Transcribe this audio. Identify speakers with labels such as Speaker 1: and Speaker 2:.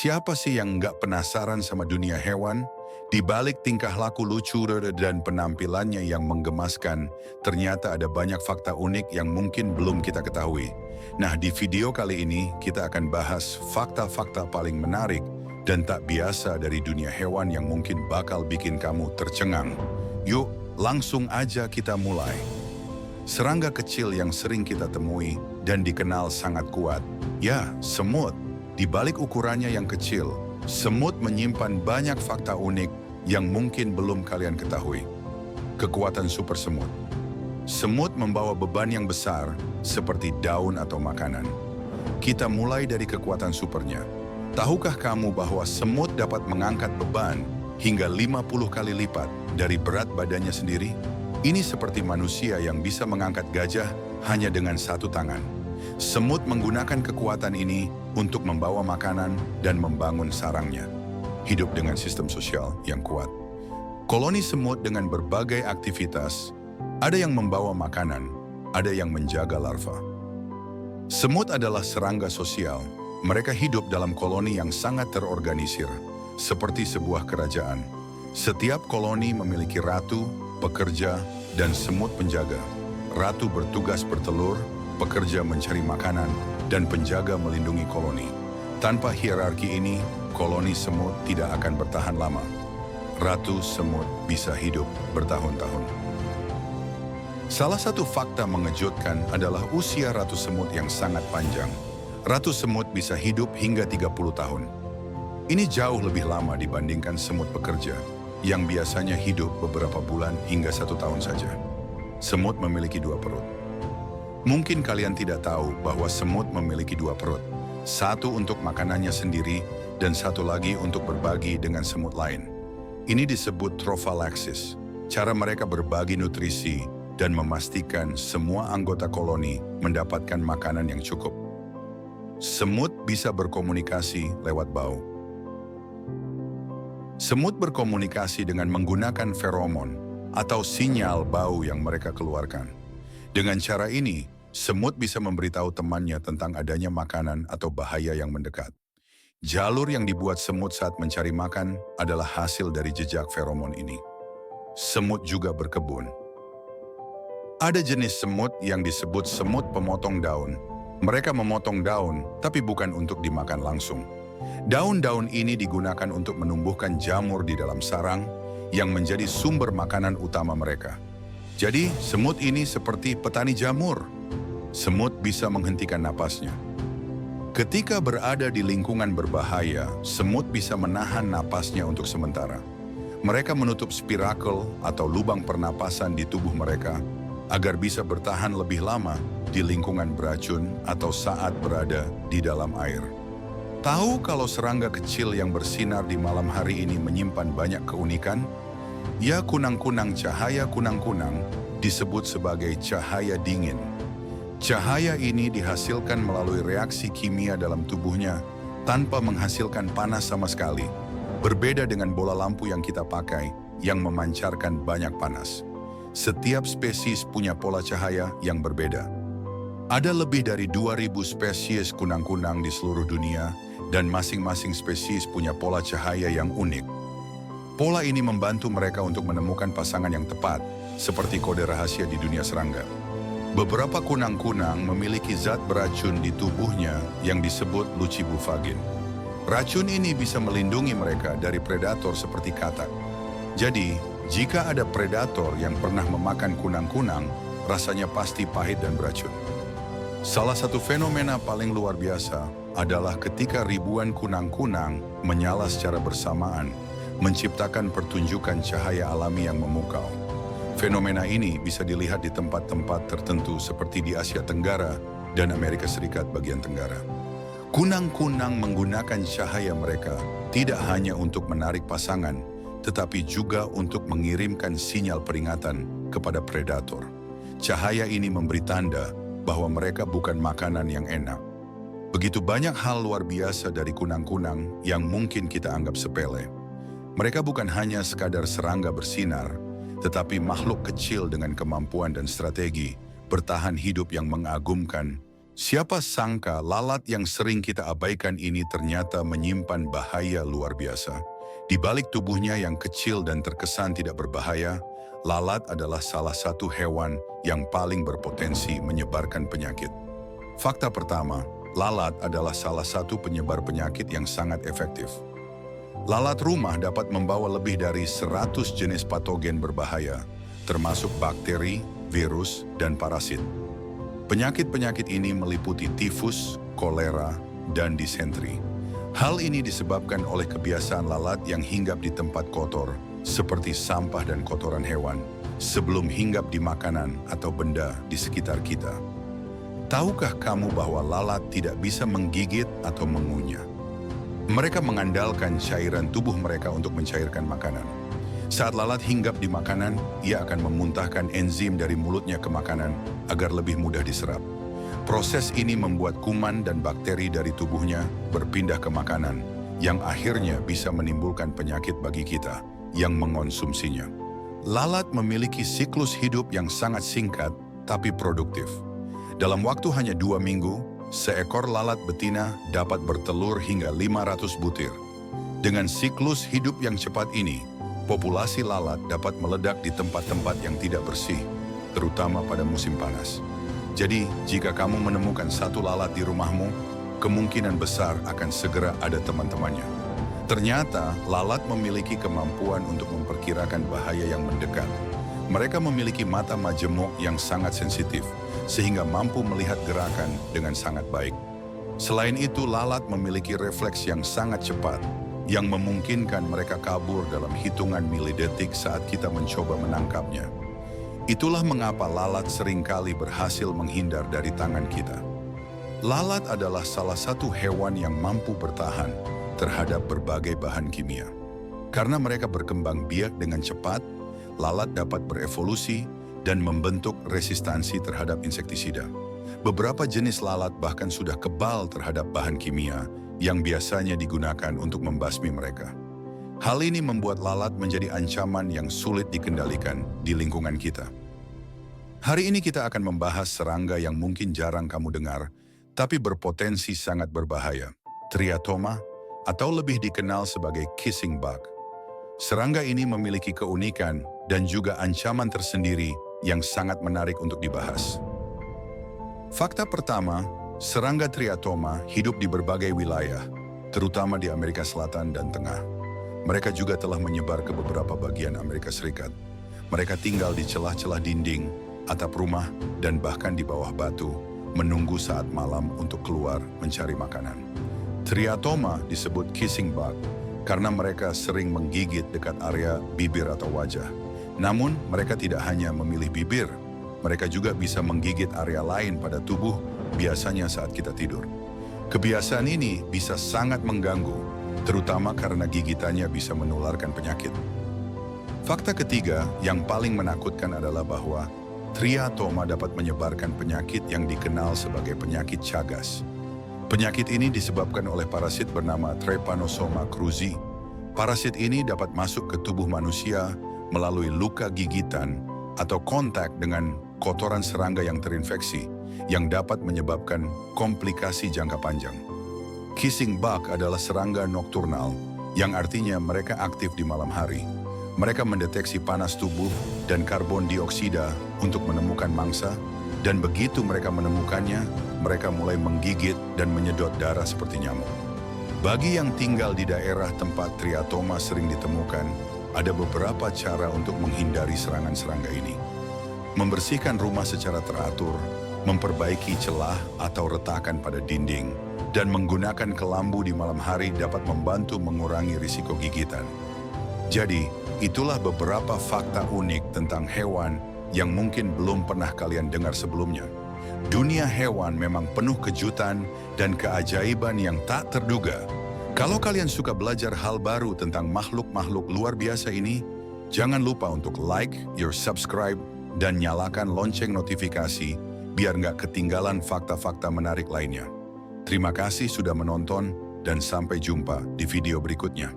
Speaker 1: Siapa sih yang nggak penasaran sama dunia hewan? Di balik tingkah laku lucu dan penampilannya yang menggemaskan, ternyata ada banyak fakta unik yang mungkin belum kita ketahui. Nah, di video kali ini kita akan bahas fakta-fakta paling menarik dan tak biasa dari dunia hewan yang mungkin bakal bikin kamu tercengang. Yuk, langsung aja kita mulai. Serangga kecil yang sering kita temui dan dikenal sangat kuat, ya, semut. Di balik ukurannya yang kecil, semut menyimpan banyak fakta unik yang mungkin belum kalian ketahui. Kekuatan super semut. Semut membawa beban yang besar seperti daun atau makanan. Kita mulai dari kekuatan supernya. Tahukah kamu bahwa semut dapat mengangkat beban hingga 50 kali lipat dari berat badannya sendiri? Ini seperti manusia yang bisa mengangkat gajah hanya dengan satu tangan. Semut menggunakan kekuatan ini untuk membawa makanan dan membangun sarangnya. Hidup dengan sistem sosial yang kuat. Koloni semut dengan berbagai aktivitas, ada yang membawa makanan, ada yang menjaga larva. Semut adalah serangga sosial. Mereka hidup dalam koloni yang sangat terorganisir, seperti sebuah kerajaan. Setiap koloni memiliki ratu, pekerja, dan semut penjaga. Ratu bertugas bertelur, pekerja mencari makanan, dan penjaga melindungi koloni. Tanpa hierarki ini, koloni semut tidak akan bertahan lama. Ratu semut bisa hidup bertahun-tahun. Salah satu fakta mengejutkan adalah usia ratu semut yang sangat panjang. Ratu semut bisa hidup hingga 30 tahun. Ini jauh lebih lama dibandingkan semut pekerja, yang biasanya hidup beberapa bulan hingga 1 tahun saja. Semut memiliki 2 perut. Mungkin kalian tidak tahu bahwa semut memiliki 2 perut. Satu untuk makanannya sendiri dan satu lagi untuk berbagi dengan semut lain. Ini disebut trophalaxis. Cara mereka berbagi nutrisi dan memastikan semua anggota koloni mendapatkan makanan yang cukup. Semut bisa berkomunikasi lewat bau. Semut berkomunikasi dengan menggunakan feromon atau sinyal bau yang mereka keluarkan. Dengan cara ini, semut bisa memberitahu temannya tentang adanya makanan atau bahaya yang mendekat. Jalur yang dibuat semut saat mencari makan adalah hasil dari jejak feromon ini. Semut juga berkebun. Ada jenis semut yang disebut semut pemotong daun. Mereka memotong daun, tapi bukan untuk dimakan langsung. Daun-daun ini digunakan untuk menumbuhkan jamur di dalam sarang yang menjadi sumber makanan utama mereka. Jadi, semut ini seperti petani jamur. Semut bisa menghentikan napasnya. Ketika berada di lingkungan berbahaya, semut bisa menahan napasnya untuk sementara. Mereka menutup spirakel atau lubang pernapasan di tubuh mereka agar bisa bertahan lebih lama di lingkungan beracun atau saat berada di dalam air. Tahu kalau serangga kecil yang bersinar di malam hari ini menyimpan banyak keunikan? Ya, kunang-kunang cahaya kunang-kunang disebut sebagai cahaya dingin. Cahaya ini dihasilkan melalui reaksi kimia dalam tubuhnya tanpa menghasilkan panas sama sekali. Berbeda dengan bola lampu yang kita pakai yang memancarkan banyak panas. Setiap spesies punya pola cahaya yang berbeda. Ada lebih dari 2.000 spesies kunang-kunang di seluruh dunia dan masing-masing spesies punya pola cahaya yang unik. Pola ini membantu mereka untuk menemukan pasangan yang tepat, seperti kode rahasia di dunia serangga. Beberapa kunang-kunang memiliki zat beracun di tubuhnya yang disebut lucibufagin. Racun ini bisa melindungi mereka dari predator seperti katak. Jadi, jika ada predator yang pernah memakan kunang-kunang, rasanya pasti pahit dan beracun. Salah satu fenomena paling luar biasa adalah ketika ribuan kunang-kunang menyala secara bersamaan, menciptakan pertunjukan cahaya alami yang memukau. Fenomena ini bisa dilihat di tempat-tempat tertentu seperti di Asia Tenggara dan Amerika Serikat bagian Tenggara. Kunang-kunang menggunakan cahaya mereka tidak hanya untuk menarik pasangan, tetapi juga untuk mengirimkan sinyal peringatan kepada predator. Cahaya ini memberi tanda bahwa mereka bukan makanan yang enak. Begitu banyak hal luar biasa dari kunang-kunang yang mungkin kita anggap sepele. Mereka bukan hanya sekadar serangga bersinar, tetapi makhluk kecil dengan kemampuan dan strategi bertahan hidup yang mengagumkan Siapa sangka lalat yang sering kita abaikan ini ternyata menyimpan bahaya luar biasa. Di balik tubuhnya yang kecil dan terkesan tidak berbahaya, lalat adalah salah satu hewan yang paling berpotensi menyebarkan penyakit. Fakta pertama, lalat adalah salah satu penyebar penyakit yang sangat efektif. Lalat rumah dapat membawa lebih dari 100 jenis patogen berbahaya, termasuk bakteri, virus, dan parasit. Penyakit-penyakit ini meliputi tifus, kolera, dan disentri. Hal ini disebabkan oleh kebiasaan lalat yang hinggap di tempat kotor, seperti sampah dan kotoran hewan, sebelum hinggap di makanan atau benda di sekitar kita. Tahukah kamu bahwa lalat tidak bisa menggigit atau mengunyah? Mereka mengandalkan cairan tubuh mereka untuk mencairkan makanan. Saat lalat hinggap di makanan, ia akan memuntahkan enzim dari mulutnya ke makanan agar lebih mudah diserap. Proses ini membuat kuman dan bakteri dari tubuhnya berpindah ke makanan, yang akhirnya bisa menimbulkan penyakit bagi kita yang mengonsumsinya. Lalat memiliki siklus hidup yang sangat singkat tapi produktif. Dalam waktu hanya 2 minggu, seekor lalat betina dapat bertelur hingga 500 butir. Dengan siklus hidup yang cepat ini, populasi lalat dapat meledak di tempat-tempat yang tidak bersih, terutama pada musim panas. Jadi, jika kamu menemukan satu lalat di rumahmu, kemungkinan besar akan segera ada teman-temannya. Ternyata, lalat memiliki kemampuan untuk memperkirakan bahaya yang mendekat. Mereka memiliki mata majemuk yang sangat sensitif, sehingga mampu melihat gerakan dengan sangat baik. Selain itu, lalat memiliki refleks yang sangat cepat, yang memungkinkan mereka kabur dalam hitungan milidetik saat kita mencoba menangkapnya. Itulah mengapa lalat seringkali berhasil menghindar dari tangan kita. Lalat adalah salah satu hewan yang mampu bertahan terhadap berbagai bahan kimia. Karena mereka berkembang biak dengan cepat, lalat dapat berevolusi dan membentuk resistansi terhadap insektisida. Beberapa jenis lalat bahkan sudah kebal terhadap bahan kimia yang biasanya digunakan untuk membasmi mereka. Hal ini membuat lalat menjadi ancaman yang sulit dikendalikan di lingkungan kita. Hari ini kita akan membahas serangga yang mungkin jarang kamu dengar, tapi berpotensi sangat berbahaya, Triatoma, atau lebih dikenal sebagai kissing bug. Serangga ini memiliki keunikan dan juga ancaman tersendiri yang sangat menarik untuk dibahas. Fakta pertama, serangga Triatoma hidup di berbagai wilayah, terutama di Amerika Selatan dan Tengah. Mereka juga telah menyebar ke beberapa bagian Amerika Serikat. Mereka tinggal di celah-celah dinding, atap rumah, dan bahkan di bawah batu, menunggu saat malam untuk keluar mencari makanan. Triatoma disebut kissing bug karena mereka sering menggigit dekat area bibir atau wajah. Namun, mereka tidak hanya memilih bibir, mereka juga bisa menggigit area lain pada tubuh, biasanya saat kita tidur. Kebiasaan ini bisa sangat mengganggu, terutama karena gigitannya bisa menularkan penyakit. Fakta ketiga yang paling menakutkan adalah bahwa Triatoma dapat menyebarkan penyakit yang dikenal sebagai penyakit Chagas. Penyakit ini disebabkan oleh parasit bernama Trypanosoma cruzi. Parasit ini dapat masuk ke tubuh manusia melalui luka gigitan atau kontak dengan kotoran serangga yang terinfeksi, yang dapat menyebabkan komplikasi jangka panjang. Kissing bug adalah serangga nokturnal, yang artinya mereka aktif di malam hari. Mereka mendeteksi panas tubuh dan karbon dioksida untuk menemukan mangsa, dan begitu mereka menemukannya, mereka mulai menggigit dan menyedot darah seperti nyamuk. Bagi yang tinggal di daerah tempat Triatoma sering ditemukan, ada beberapa cara untuk menghindari serangan-serangga ini. Membersihkan rumah secara teratur, memperbaiki celah atau retakan pada dinding, dan menggunakan kelambu di malam hari dapat membantu mengurangi risiko gigitan. Jadi, itulah beberapa fakta unik tentang hewan yang mungkin belum pernah kalian dengar sebelumnya. Dunia hewan memang penuh kejutan dan keajaiban yang tak terduga. Kalau kalian suka belajar hal baru tentang makhluk-makhluk luar biasa ini, jangan lupa untuk like, subscribe, dan nyalakan lonceng notifikasi biar nggak ketinggalan fakta-fakta menarik lainnya. Terima kasih sudah menonton dan sampai jumpa di video berikutnya.